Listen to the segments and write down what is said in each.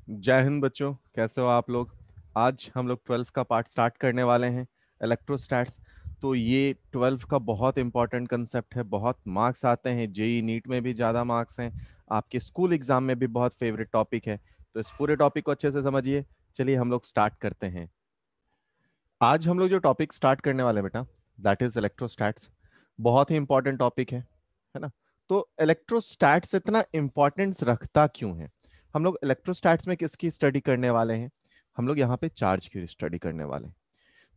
जय हिंद बच्चों, कैसे हो आप लोग। आज हम लोग 12th का पार्ट स्टार्ट करने वाले हैं, इलेक्ट्रोस्टैट्स। तो ये 12th का बहुत इंपॉर्टेंट कंसेप्ट है। बहुत मार्क्स आते हैं, जेई नीट में भी ज़्यादा मार्क्स हैं, आपके स्कूल एग्जाम में भी बहुत फेवरेट टॉपिक है। तो इस पूरे टॉपिक को अच्छे से समझिए। चलिए हम लोग स्टार्ट करते हैं। आज हम लोग जो टॉपिक स्टार्ट करने वाले हैं बेटा, दैट इज इलेक्ट्रोस्टैट्स। बहुत ही इंपॉर्टेंट टॉपिक है ना। तो इलेक्ट्रोस्टैट्स इतना इंपॉर्टेंस रखता क्यों है? हम लोग इलेक्ट्रोस्टैट्स में किसकी स्टडी करने वाले हैं? हम लोग यहाँ पे चार्ज की स्टडी करने वाले हैं।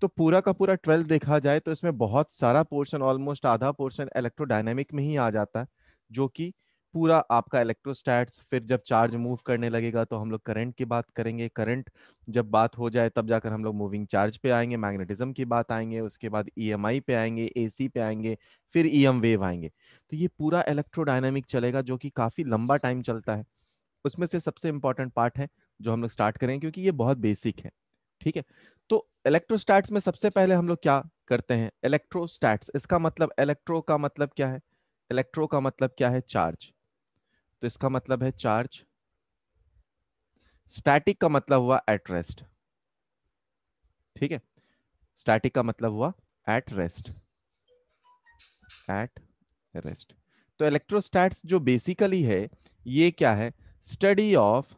तो पूरा का पूरा 12 देखा जाए तो इसमें बहुत सारा पोर्शन, ऑलमोस्ट आधा पोर्शन इलेक्ट्रोडायनेमिक में ही आ जाता है, जो कि पूरा आपका इलेक्ट्रोस्टैट्स। फिर जब चार्ज मूव करने लगेगा तो हम लोग करंट की बात करेंगे। करंट जब बात हो जाए तब जाकर हम लोग मूविंग चार्ज पे आएंगे, मैग्नेटिज्म की बात आएंगे, उसके बाद ईएमआई पे आएंगे, एसी पे आएंगे, फिर ईएम वेव आएंगे। तो ये पूरा इलेक्ट्रोडायनेमिक चलेगा, जो कि काफी लंबा टाइम चलता है। उसमें से सबसे इंपॉर्टेंट पार्ट है जो हम लोग स्टार्ट करेंगे, क्योंकि ये बहुत बेसिक है। ठीक है। तो इलेक्ट्रोस्टैट्स में सबसे पहले हम लोग क्या करते हैं? इलेक्ट्रोस्टैट्स, इसका मतलब इलेक्ट्रो का मतलब क्या है? इलेक्ट्रो का मतलब क्या है? चार्ज। तो इसका मतलब है चार्ज। स्टैटिक का मतलब हुआ एट रेस्ट। ठीक है। स्टैटिक का मतलब हुआ एट रेस्ट। At rest. तो इलेक्ट्रोस्टैट्स जो बेसिकली है, ये क्या है? Study of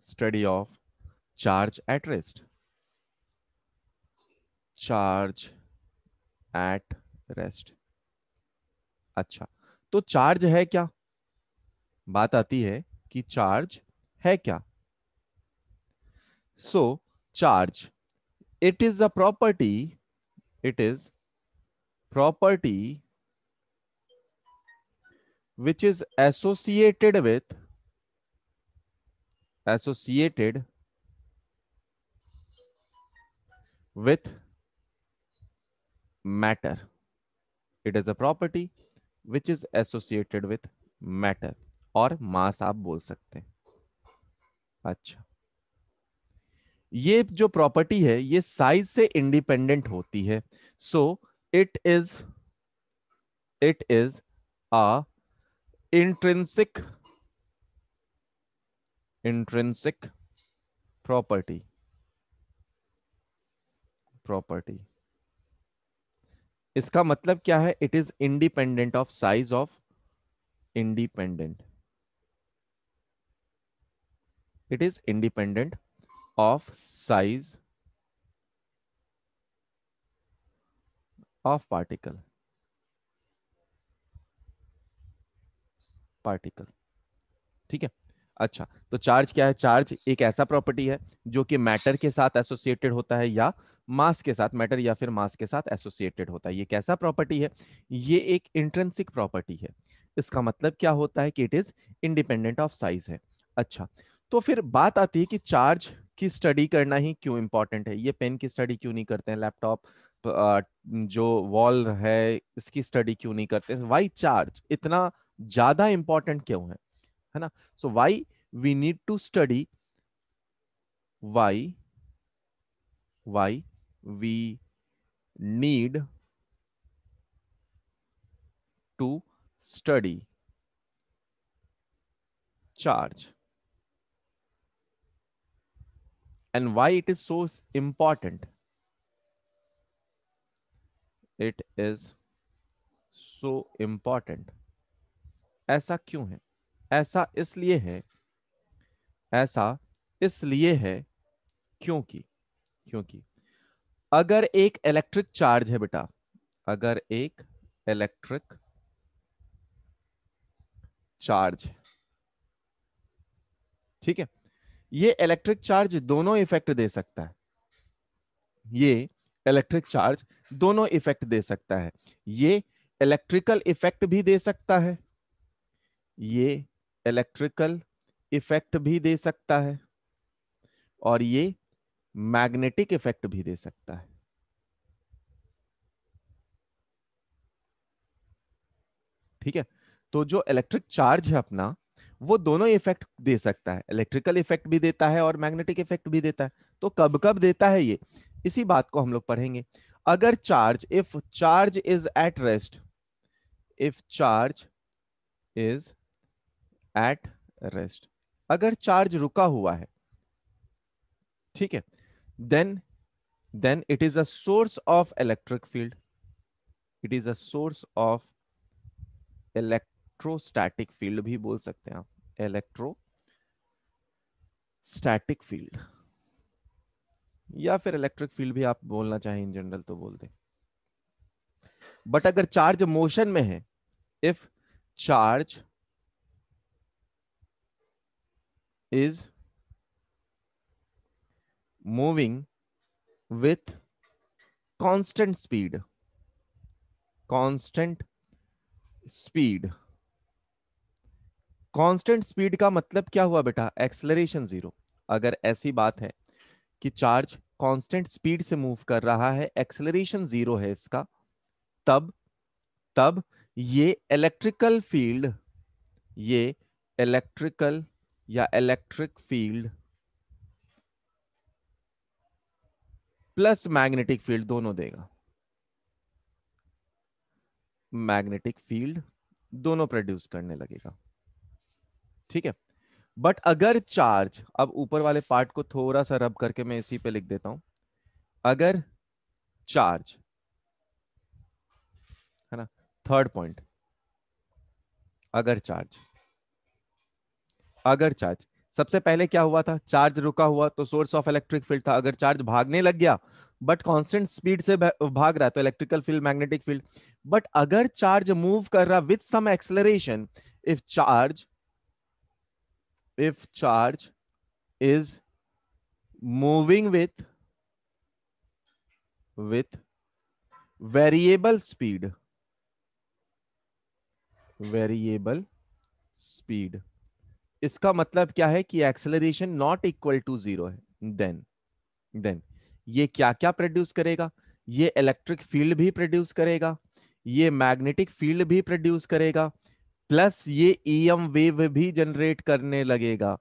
study of charge at rest. Charge at rest. अच्छा, तो चार्ज है क्या? बात आती है कि चार्ज है क्या। So charge, it is a property, it is property which is associated with matter. It is a property which is associated with matter, और मास आप बोल सकते हैं। अच्छा, ये जो प्रॉपर्टी है ये साइज से इंडिपेंडेंट होती है। So it is it is a intrinsic intrinsic property. Property, इसका मतलब क्या है? It is independent of size of, independent, it is independent of size of particle. Particle, ठीक है। अच्छा, तो चार्ज क्या है? चार्ज एक ऐसा प्रॉपर्टी है जो कि मैटर के साथ एसोसिएटेड होता है, या मास के साथ, मैटर या फिर मास के साथ एसोसिएटेड होता है। ये कैसा प्रॉपर्टी है? ये एक इंट्रिंसिक प्रॉपर्टी है। इसका मतलब क्या होता है? कि it is independent of size है। अच्छा, तो फिर बात आती है कि चार्ज की स्टडी करना ही क्यों इंपॉर्टेंट है। ये पेन की स्टडी क्यों नहीं करते हैं? लैपटॉप जो वॉल है इसकी स्टडी क्यों नहीं करते? वाई चार्ज इतना ज्यादा इंपॉर्टेंट क्यों है ना? So why we need to study, why why we need to study charge, and why it is so important. It is so important. ऐसा क्यों है? ऐसा इसलिए है, ऐसा इसलिए है क्योंकि क्योंकि अगर एक इलेक्ट्रिक चार्ज है बेटा, अगर एक इलेक्ट्रिक चार्ज, ठीक है, ये इलेक्ट्रिक चार्ज दोनों इफेक्ट दे सकता है। ये इलेक्ट्रिक चार्ज दोनों इफेक्ट दे सकता है। ये इलेक्ट्रिकल इफेक्ट भी दे सकता है, ये इलेक्ट्रिकल इफेक्ट भी दे सकता है, और ये मैग्नेटिक इफेक्ट भी दे सकता है। ठीक है। तो जो इलेक्ट्रिक चार्ज है अपना, वो दोनों इफेक्ट दे सकता है, इलेक्ट्रिकल इफेक्ट भी देता है और मैग्नेटिक इफेक्ट भी देता है। तो कब कब देता है ये, इसी बात को हम लोग पढ़ेंगे। अगर charge, if charge is at rest, if charge is at rest, अगर चार्ज रुका हुआ है, ठीक है, then it is a source of electric field, it is a source of electrostatic field भी बोल सकते हैं आप, इलेक्ट्रोस्टैटिक फील्ड, या फिर इलेक्ट्रिक फील्ड भी आप बोलना चाहें इन जनरल तो बोल दें। बट अगर चार्ज मोशन में है, if charge is moving with constant speed, constant speed, constant speed का मतलब क्या हुआ बेटा, एक्सेलरेशन जीरो। अगर ऐसी बात है कि चार्ज कांस्टेंट स्पीड से मूव कर रहा है, एक्सेलरेशन जीरो है इसका, तब तब ये इलेक्ट्रिकल फील्ड, ये इलेक्ट्रिकल या electric field plus magnetic field दोनों देगा, मैग्नेटिक फील्ड दोनों प्रोड्यूस करने लगेगा, ठीक है। बट अगर चार्ज, अब ऊपर वाले पार्ट को थोड़ा सा रब करके मैं इसी पे लिख देता हूं, अगर चार्ज, है ना, थर्ड पॉइंट, अगर चार्ज, अगर चार्ज, सबसे पहले क्या हुआ था, चार्ज रुका हुआ तो सोर्स ऑफ इलेक्ट्रिक फील्ड था, अगर चार्ज भागने लग गया बट कांस्टेंट स्पीड से भाग रहा है तो electrical field, magnetic field. But अगर चार्ज मूव कर रहा with some acceleration, if charge, if charge is moving with variable speed, variable speed, इसका मतलब क्या है कि acceleration not equal to zero है, देन ये क्या क्या प्रोड्यूस करेगा, ये इलेक्ट्रिक फील्ड भी प्रोड्यूस करेगा, ये मैग्नेटिक फील्ड भी प्रोड्यूस करेगा, प्लस ये ईएम वेव भी जनरेट करने लगेगा,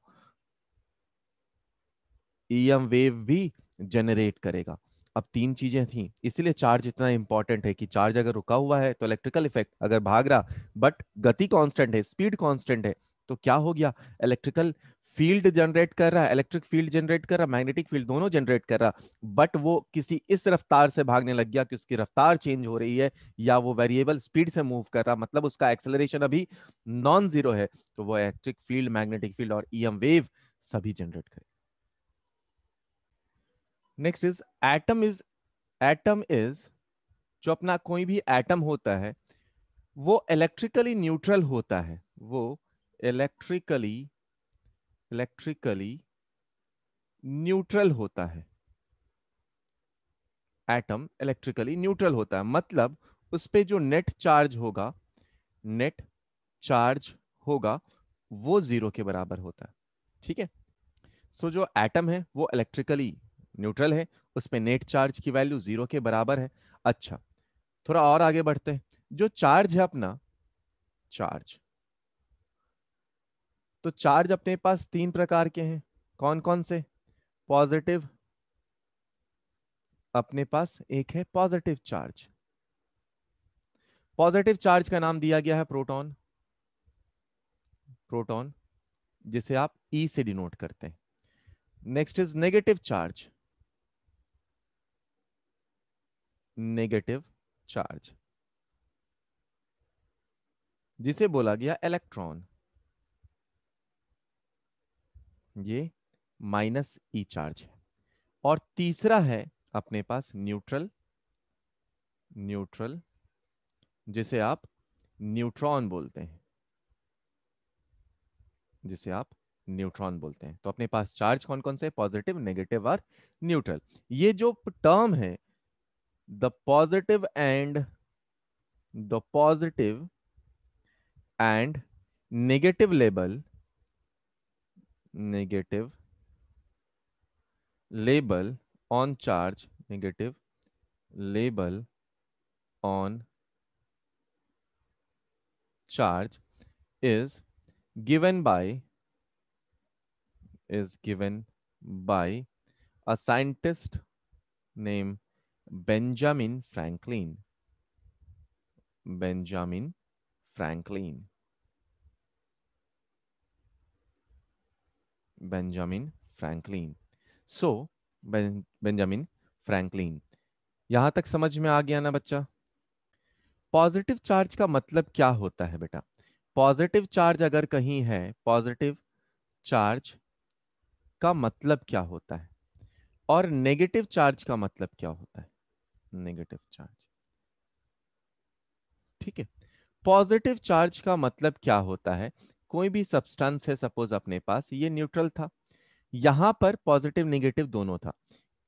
ईएम वेव भी जनरेट करेगा। अब तीन चीजें थी, इसीलिए चार्ज इतना इंपॉर्टेंट है कि चार्ज अगर रुका हुआ है तो इलेक्ट्रिकल इफेक्ट, अगर भाग रहा बट गति कांस्टेंट है, स्पीड कांस्टेंट है, तो क्या हो गया, इलेक्ट्रिकल फील्ड जनरेट कर रहा है, इलेक्ट्रिक फील्ड जनरेट कर रहा, मैग्नेटिक फील्ड दोनों जनरेट कर रहा, बट वो किसी इस रफ्तार से भागने लग गया कि उसकी रफ्तार चेंज हो रही है, या वो वेरिएबल स्पीड से मूव कर रहा, मतलब उसका एक्सेलरेशन अभी नॉन जीरो है, तो वो इलेक्ट्रिक फील्ड, मैग्नेटिक फील्ड और ईएम वेव सभी जनरेट करे। Next is atom is, atom is, जो अपना कोई भी एटम होता है वो इलेक्ट्रिकली न्यूट्रल होता है, वो इलेक्ट्रिकली, इलेक्ट्रिकली न्यूट्रल होता है, एटम इलेक्ट्रिकली न्यूट्रल होता है, मतलब उस पे जो नेट चार्ज होगा, नेट चार्ज होगा वो जीरो के बराबर होता है, ठीक है। सो जो एटम है वो इलेक्ट्रिकली न्यूट्रल है, उस पे नेट चार्ज की वैल्यू जीरो के बराबर है। अच्छा, थोड़ा और आगे बढ़ते हैं, जो चार्ज है अपना, चार्ज, तो चार्ज अपने पास तीन प्रकार के हैं, कौन कौन से, पॉजिटिव, अपने पास एक है पॉजिटिव चार्ज, पॉजिटिव चार्ज का नाम दिया गया है प्रोटॉन, प्रोटॉन, जिसे आप ई से डिनोट करते हैं। Next is negative charge, negative charge, जिसे बोला गया इलेक्ट्रॉन, ये माइनस ई चार्ज है। और तीसरा है अपने पास न्यूट्रल, न्यूट्रल, जिसे आप न्यूट्रॉन बोलते हैं, जिसे आप न्यूट्रॉन बोलते हैं। तो अपने पास चार्ज कौन कौन से, पॉजिटिव, नेगेटिव और न्यूट्रल। ये जो टर्म है, the positive and, the positive and negative label, negative label on charge, negative label on charge is given by, is given by a scientist named Benjamin Franklin, Benjamin Franklin, Benjamin Franklin. So Benjamin Franklin, यहां तक समझ में आ गया ना बच्चा? Positive charge का मतलब क्या होता है बेटा? पॉजिटिव चार्ज अगर कहीं है, पॉजिटिव चार्ज का मतलब क्या होता है, और नेगेटिव चार्ज का मतलब क्या होता है? नेगेटिव चार्ज, ठीक है। पॉजिटिव चार्ज का मतलब क्या होता है? कोई भी सब्सटेंस है, सपोज अपने पास ये न्यूट्रल था, यहां पर पॉजिटिव निगेटिव दोनों था।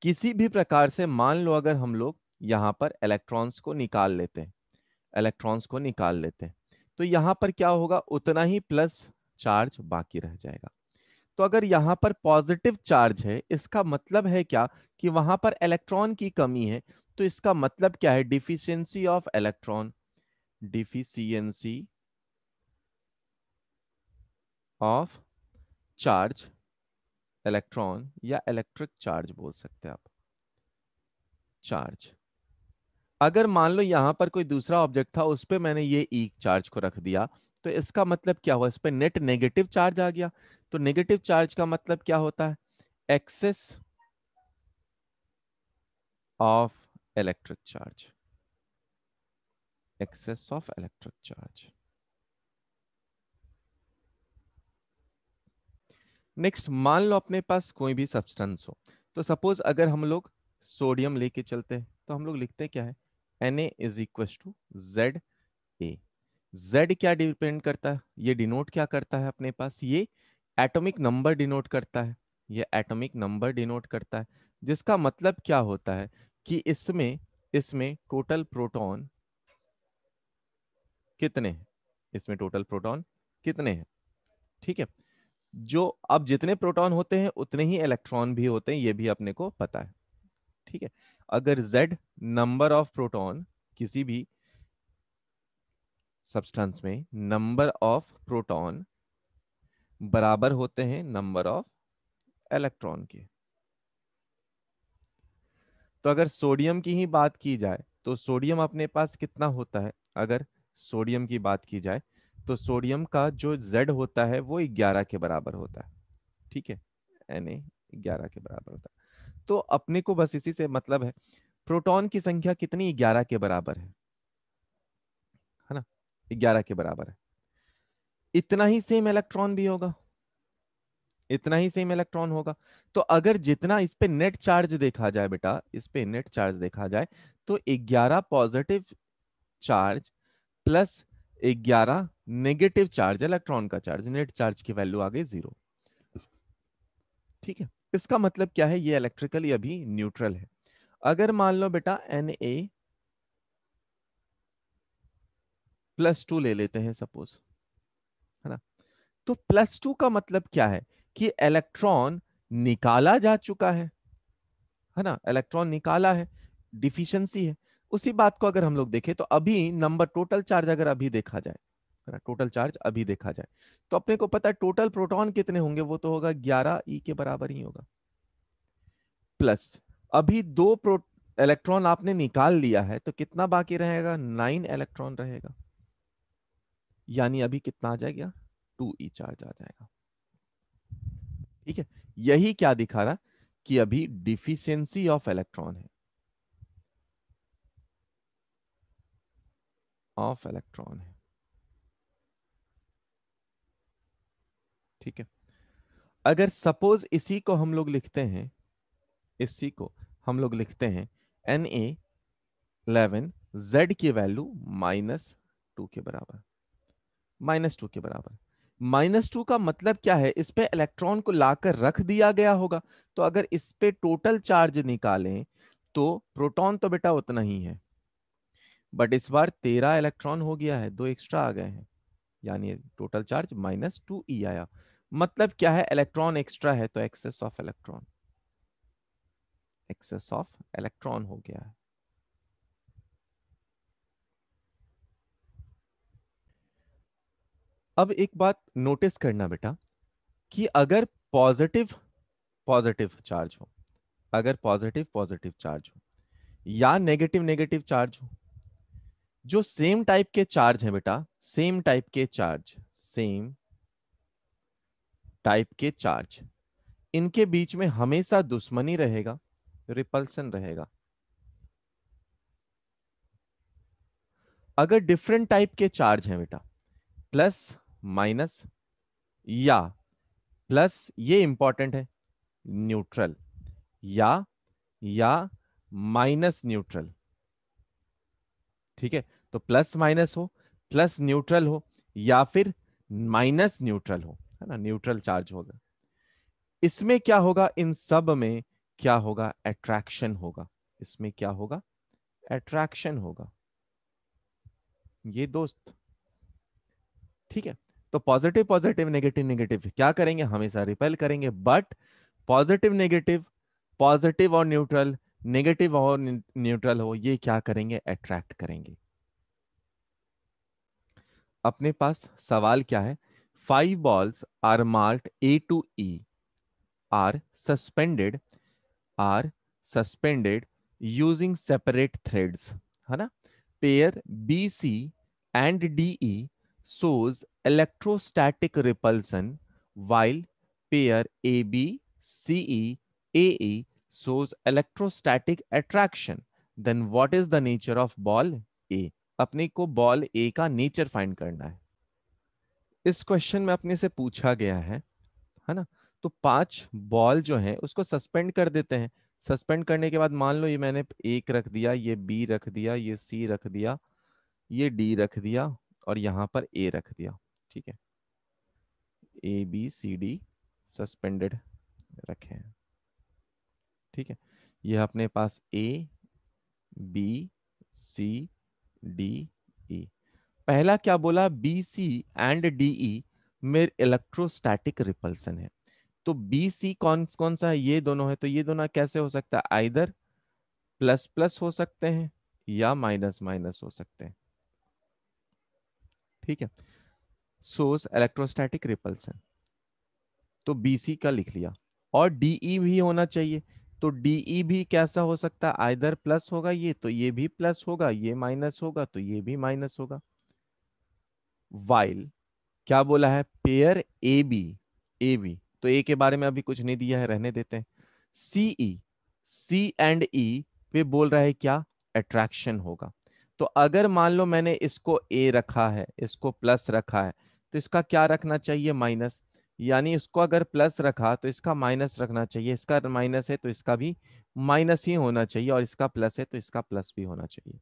किसी भी प्रकार से मान लो अगर हम लोग यहां पर इलेक्ट्रॉन्स को निकाल लेते हैं, इलेक्ट्रॉन्स को निकाल लेते हैं, तो यहां पर क्या होगा, उतना ही प्लस चार्ज बाकी रह जाएगा। तो अगर यहां पर पॉजिटिव चार्ज है, इसका मतलब है क्या, कि वहां पर इलेक्ट्रॉन की कमी है। तो इसका मतलब क्या है, deficiency of electron, deficiency of charge, electron या इलेक्ट्रिक चार्ज बोल सकते हैं आप, चार्ज। अगर मान लो यहां पर कोई दूसरा ऑब्जेक्ट था, उस पे मैंने ये ई चार्ज को रख दिया, तो इसका मतलब क्या हुआ, इस पे नेट नेगेटिव चार्ज आ गया। तो नेगेटिव चार्ज का मतलब क्या होता है, excess of electric charge, excess of electric charge. Next, मान लो अपने पास कोई भी सब्सटेंस हो, तो सपोज अगर हम लोग सोडियम लेके चलते हैं, तो हम लोग लिखते हैं क्या है, Na is equal to Z A. Z क्या डिपेंड करता है, ये डिनोट क्या करता है अपने पास, ये एटॉमिक नंबर डिनोट करता है, ये एटॉमिक नंबर डिनोट करता है। जिसका मतलब क्या होता है कि इसमें इसमें टोटल प्रोटॉन कितने हैं, इसमें टोटल प्रोटॉन कितने हैं, ठीक है। जो अब जितने प्रोटॉन होते हैं उतने ही इलेक्ट्रॉन भी होते हैं, ये भी अपने को पता है, ठीक है। अगर Z नंबर ऑफ प्रोटॉन, किसी भी सब्सटेंस में नंबर ऑफ प्रोटॉन बराबर होते हैं नंबर ऑफ इलेक्ट्रॉन के। तो अगर सोडियम की ही बात की जाए, तो सोडियम अपने पास कितना होता है, अगर सोडियम की बात की जाए, तो सोडियम का जो Z होता है वो 11 के बराबर होता है, ठीक है। Na 11 के बराबर होता है। तो अपने को बस इसी से मतलब है, प्रोटॉन की संख्या कितनी, 11 के बराबर है ना, 11 के बराबर है। इतना ही सेम इलेक्ट्रॉन भी होगा, इतना ही सेम इलेक्ट्रॉन होगा। तो अगर जितना इस पे नेट चार्ज देखा जाए बेटा, इस पे नेट चार्ज देखा जाए, तो 11 positive charge plus 11 negative charge, electron का चार्ज, नेट चार्ज की वैल्यू आ गई 0, ठीक है। इसका मतलब क्या है, ये इलेक्ट्रिकली अभी न्यूट्रल है। अगर मान लो बेटा Na+2 ले लेते हैं सपोज, है ना, तो +2 का मतलब क्या है, कि इलेक्ट्रॉन निकाला जा चुका है ना, इलेक्ट्रॉन निकाला है, डिफिशियंसी है। उसी बात को अगर हम लोग देखें, तो अभी नंबर टोटल चार्ज अगर अभी देखा जाए, है ना, टोटल चार्ज अभी देखा जाए, तो अपने को पता है टोटल प्रोटॉन कितने होंगे, वो तो होगा 11 ई के बराबर ही होगा, प्लस अभी दो इलेक्ट्रॉन आपने निकाल लिया है, तो कितना बाकी रहेगा, 9 इलेक्ट्रॉन रहेगा, यानी अभी कितना आ जाएगा, 2 ई चार्ज आ जाएगा, ठीक है। यही क्या दिखा रहा, कि अभी डिफिशियंसी ऑफ इलेक्ट्रॉन है, ऑफ इलेक्ट्रॉन है, ठीक है। अगर सपोज इसी को हम लोग लिखते हैं, इसी को हम लोग लिखते हैं Na11, Z की वैल्यू -2 के बराबर, -2 के बराबर। -2 का मतलब क्या है, इस पे इलेक्ट्रॉन को लाकर रख दिया गया होगा। तो अगर इस पे टोटल चार्ज निकालें, तो प्रोटॉन तो बेटा उतना ही है, बट इस बार 13 इलेक्ट्रॉन हो गया है, 2 एक्स्ट्रा आ गए हैं, यानी टोटल चार्ज -2e आया। मतलब क्या है, इलेक्ट्रॉन एक्स्ट्रा है, तो excess of electron, excess of electron हो गया है। अब एक बात नोटिस करना बेटा, कि अगर पॉजिटिव पॉजिटिव चार्ज हो, अगर पॉजिटिव पॉजिटिव चार्ज हो या नेगेटिव नेगेटिव चार्ज हो, जो सेम टाइप के चार्ज है बेटा, सेम टाइप के चार्ज, सेम टाइप के चार्ज, इनके बीच में हमेशा दुश्मनी रहेगा, रिपल्सन रहेगा। अगर डिफरेंट टाइप के चार्ज हैं बेटा, प्लस माइनस या प्लस, ये इंपॉर्टेंट है, न्यूट्रल या माइनस न्यूट्रल, ठीक है। तो प्लस माइनस हो, प्लस न्यूट्रल हो, या फिर माइनस न्यूट्रल हो, है ना, न्यूट्रल चार्ज होगा। इसमें क्या होगा, इन सब में क्या होगा, अट्रैक्शन होगा। इसमें क्या होगा, अट्रैक्शन होगा, ये दोस्त, ठीक है। तो पॉजिटिव पॉजिटिव, नेगेटिव नेगेटिव क्या करेंगे, हमेशा रिपेल करेंगे। बट पॉजिटिव नेगेटिव, पॉजिटिव और न्यूट्रल, नेगेटिव और न्यूट्रल हो, ये क्या करेंगे, अट्रैक्ट करेंगे। अपने पास सवाल क्या है, 5 balls are marked A to E are suspended, are suspended using separate threads, है ना। Pair BC and DE shows electrostatic repulsion while pair AB CE AE shows electrostatic attraction. Then what is the nature of ball A? अपने को ball ए का nature find करना है। इस question में अपने से पूछा गया है ना। तो 5 बॉल जो है उसको सस्पेंड कर देते हैं। सस्पेंड करने के बाद मान लो ये मैंने एक रख दिया, ये बी रख दिया, ये सी रख दिया, ये डी रख दिया, और यहां पर ए रख दिया, ठीक है। A B C D suspended रखे हैं, ठीक है। ये अपने पास ए बी सी डी ई। पहला क्या बोला, B C and D E में इलेक्ट्रोस्टैटिक रिपल्सन है। तो बी सी कौन कौन सा है, ये दोनों है। तो ये दोनों कैसे हो सकता है, आइदर प्लस प्लस हो सकते हैं या माइनस माइनस हो सकते हैं, ठीक है। सोर्स इलेक्ट्रोस्टैटिक रिपल्सन, तो बीसी का लिख लिया। और डीई भी होना चाहिए। तो डीई भी कैसा हो सकता है, आइदर प्लस होगा ये, तो ये भी प्लस होगा, ये माइनस होगा तो ये भी माइनस होगा। वाइल क्या बोला है, pair A B, A B तो ए के बारे में अभी कुछ नहीं दिया है, रहने देते हैं। सीई, सी एंड ई पे बोल रहा है क्या, अट्रैक्शन होगा। तो अगर मान लो मैंने इसको ए रखा है, इसको प्लस रखा है, तो इसका क्या रखना चाहिए, माइनस। यानी इसको अगर प्लस रखा तो इसका माइनस रखना चाहिए, इसका माइनस है तो इसका भी माइनस ही होना चाहिए, और इसका प्लस है तो इसका प्लस भी होना चाहिए,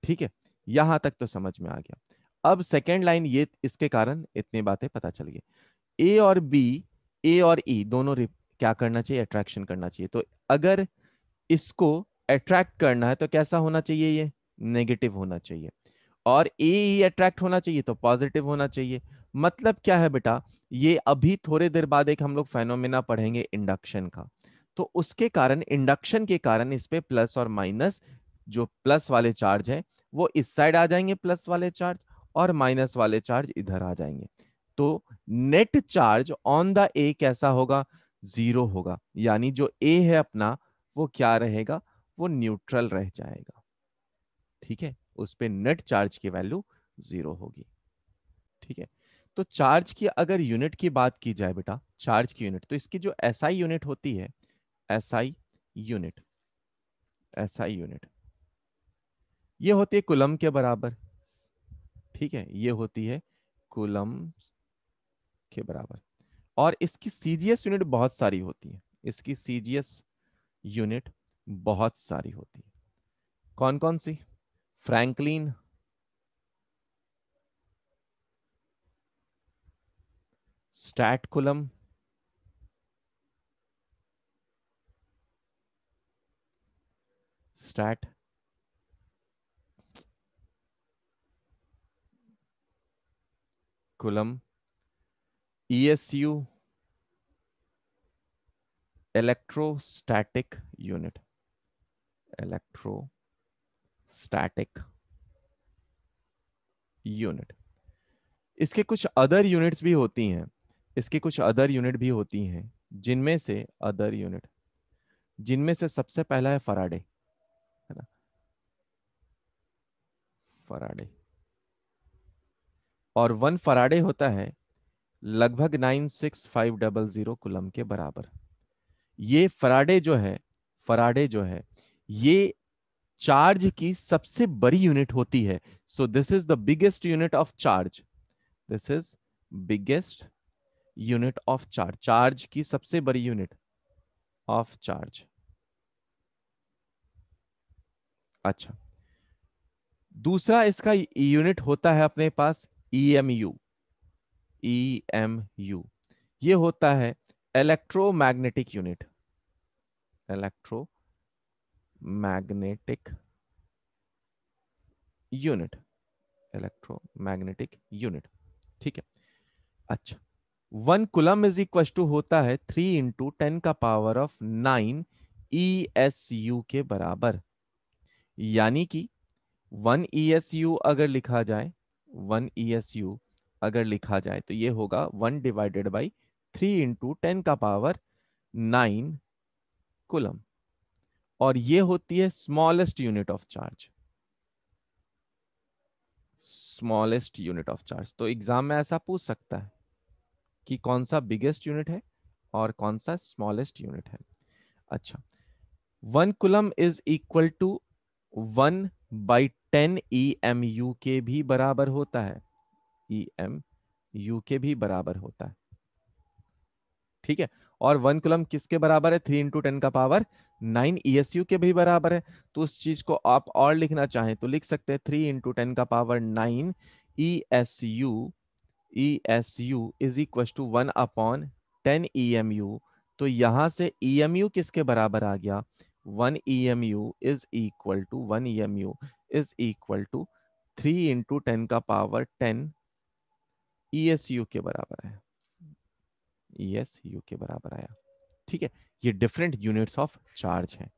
ठीक है। यहां तक तो समझ में आ गया। अब सेकेंड लाइन, ये इसके कारण इतनी बातें पता चल गई। ए और बी, ए और ई दोनों क्या करना चाहिए, अट्रैक्शन करना चाहिए। तो अगर इसको अट्रैक्ट करना है तो कैसा होना चाहिए, ये नेगेटिव होना चाहिए। और ए ही अट्रैक्ट होना चाहिए तो पॉजिटिव होना चाहिए। मतलब क्या है बेटा, ये अभी थोड़े देर बाद एक हम लोग फेनोमेना पढ़ेंगे इंडक्शन का। तो उसके कारण, इंडक्शन के कारण इस पे प्लस और माइनस, जो प्लस वाले चार्ज हैं वो इस साइड आ जाएंगे प्लस वाले चार्ज, और माइनस वाले चार्ज इधर आ जाएंगे। तो नेट चार्ज ऑन द ए कैसा होगा, 0 होगा। यानी जो ए है अपना, वो क्या रहेगा, वो न्यूट्रल रह जाएगा, ठीक है। उस पे नेट चार्ज की वैल्यू 0 होगी, ठीक है। तो चार्ज की अगर यूनिट की बात की जाए बेटा, चार्ज की यूनिट, तो इसकी जो एसआई यूनिट होती है, एसआई यूनिट, एसआई यूनिट ये होती है कूलम के बराबर, ठीक है। ये होती है कूलम के बराबर। और इसकी सीजीएस यूनिट बहुत सारी होती है, इसकी सीजीएस यूनिट बहुत सारी होती है। कौन कौन सी, Franklin, stat coulomb, stat coulomb, ESU, electrostatic unit, electrostatic unit. इसके कुछ अदर यूनिट्स भी होती हैं, इसके कुछ अदर यूनिट भी होती हैं, जिनमें से अदर यूनिट, जिनमें से सबसे पहला है फराडे, है ना, फराडे। और 1 फराडे होता है लगभग 96500 कूलम के बराबर। ये फराडे जो है, फराडे जो है, ये चार्ज की सबसे बड़ी यूनिट होती है। So this is the biggest unit of charge, this is biggest unit of charge, charge की सबसे बड़ी यूनिट ऑफ चार्ज। अच्छा, दूसरा इसका यूनिट होता है अपने पास ईएमयू, ईएमयू ये होता है electromagnetic unit, electromagnetic unit, electromagnetic unit. ठीक है। अच्छा, 1 कूलम इज इक्वल टू होता है 3 × 10⁻⁹ ESU के बराबर। यानी कि 1 ESU अगर लिखा जाए, 1 ESU अगर लिखा जाए तो ये होगा 1/3 × 10⁻⁹ कूलम। और ये होती है smallest unit of charge, smallest unit of charge. तो एग्जाम में ऐसा पूछ सकता है कि कौन सा बिगेस्ट यूनिट है और कौन सा स्मॉलेस्ट यूनिट है। अच्छा, 1 coulomb is equal to 1/10 EMU के भी बराबर होता है, EMU के भी बराबर होता है। ठीक है। और 1 कूलम किसके बराबर है? 3 × 10⁻⁹ ESU के भी बराबर है। तो उस चीज को आप और लिखना चाहें तो लिख सकते हैं 3 × 10⁻⁹ ESU, ESU is equal to 1/10 EMU। तो यहां से EMU किसके बराबर आ गया? 1 EMU is equal to 1 EMU is equal to 3 × 10⁻⁹ ESU के बराबर है, ESU के बराबर आया। ठीक है, ये डिफरेंट यूनिट्स ऑफ चार्ज है।